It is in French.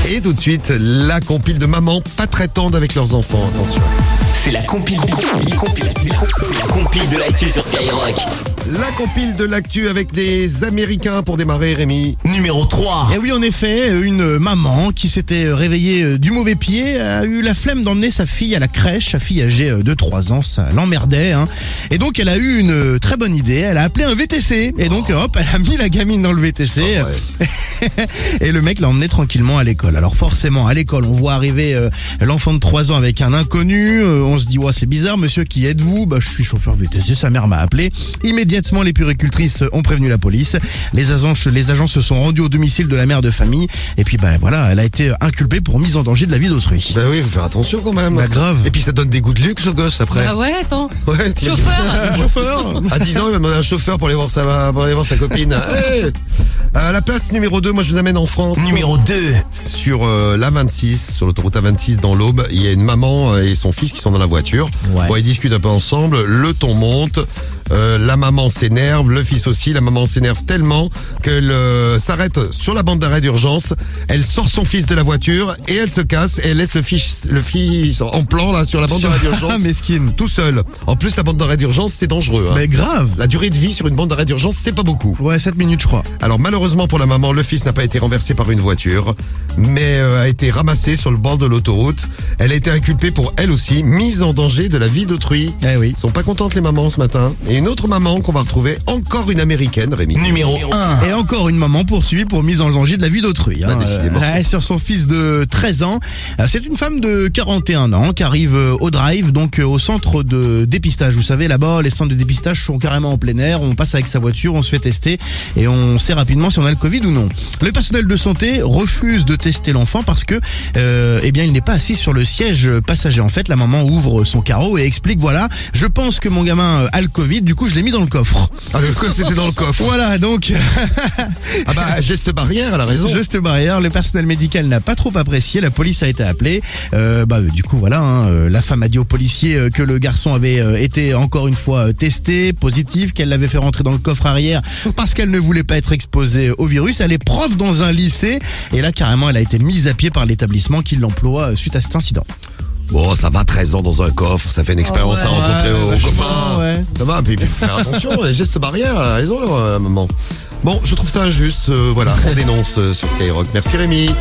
Et tout de suite, la compile de mamans pas très tendres avec leurs enfants. Attention. C'est la compile de l'actu sur Skyrock. La compile de l'actu avec des Américains pour démarrer, Rémi. Numéro 3. Et oui, en effet, une maman qui s'était réveillée du mauvais pied a eu la flemme d'emmener sa fille à la crèche. Sa fille âgée de 3 ans, ça l'emmerdait. Et donc, elle a eu une très bonne idée. Elle a appelé un VTC. Et donc, hop, elle a mis la gamine dans le VTC. Et le mec l'a emmené tranquillement à l'école. Alors forcément, à l'école, on voit arriver l'enfant de 3 ans avec un inconnu. On se dit, ouais, c'est bizarre, monsieur, qui êtes-vous? Je suis chauffeur VTC, sa mère m'a appelé. Immédiatement, les puéricultrices ont prévenu la police. Les agents se sont rendus au domicile de la mère de famille. Et puis, voilà, elle a été inculpée pour mise en danger de la vie d'autrui. Oui, faut faire attention quand même. Grave. Et puis ça donne des goûts de luxe au gosse après. Ah ouais, attends. Ouais, Chauffeur. À 10 ans, il va demander un chauffeur pour aller voir sa copine. Hey, à la place numéro 2, moi je vous amène en France. Numéro 2. Sur l'A26, sur l'autoroute A26 dans l'Aube, il y a une maman et son fils qui sont dans la voiture. Ouais. Bon, ils discutent un peu ensemble, le ton monte, la maman s'énerve, le fils aussi, la maman s'énerve tellement qu'elle s'arrête sur la bande d'arrêt d'urgence, elle sort son fils de la voiture et elle se casse et elle laisse le fils en plan là sur la bande d'arrêt d'urgence. Mesquine. Tout seul. En plus, la bande d'arrêt d'urgence, c'est dangereux. Mais grave. La durée de vie sur une bande d'arrêt d'urgence, c'est pas beaucoup. Ouais, 7 minutes, je crois. Alors malheureusement pour la maman, le fils n'a pas été renversé par une voiture, mais a été ramassé sur le bord de l'autoroute. Elle a été inculpée pour elle aussi mise en danger de la vie d'autrui. Eh oui. Ils sont pas contentes les mamans ce matin. Et une autre maman qu'on va retrouver, encore une américaine, Rémi. Numéro 1. Et encore une maman poursuivie pour mise en danger de la vie d'autrui. Décidément. Sur son fils de 13 ans. C'est une femme de 41 ans qui arrive au drive, donc au centre de dépistage. Vous savez, là-bas, les centres de dépistage sont carrément en plein air. On passe avec sa voiture, on se fait tester et on sait rapidement si on a le Covid ou non. Le personnel de santé refuse de tester l'enfant parce que, il n'est pas assis sur le siège passager. En fait, la maman ouvre son carreau et explique, voilà, je pense que mon gamin a le Covid, du coup je l'ai mis dans le coffre. Ah, le coffre, c'était dans le coffre. Voilà, donc... Geste barrière, elle a raison. Geste barrière, le personnel médical n'a pas trop apprécié, la police a été appelée. Du coup, voilà, la femme a dit aux policiers que le garçon avait été encore une fois testé, positif, qu'elle l'avait fait rentrer dans le coffre arrière parce qu'elle ne voulait pas être exposée au virus. Elle est prof dans un lycée et là, carrément, elle a été mise à pied par l'établissement qui l'emploie suite à cet incident. Bon, ça va, 13 ans dans un coffre, ça fait une expérience à rencontrer aux copains. Ouais. Ça va, puis il faut faire attention, les gestes barrières, elle a raison, la maman. Bon, je trouve ça injuste, voilà, on dénonce sur Skyrock. Merci Rémi.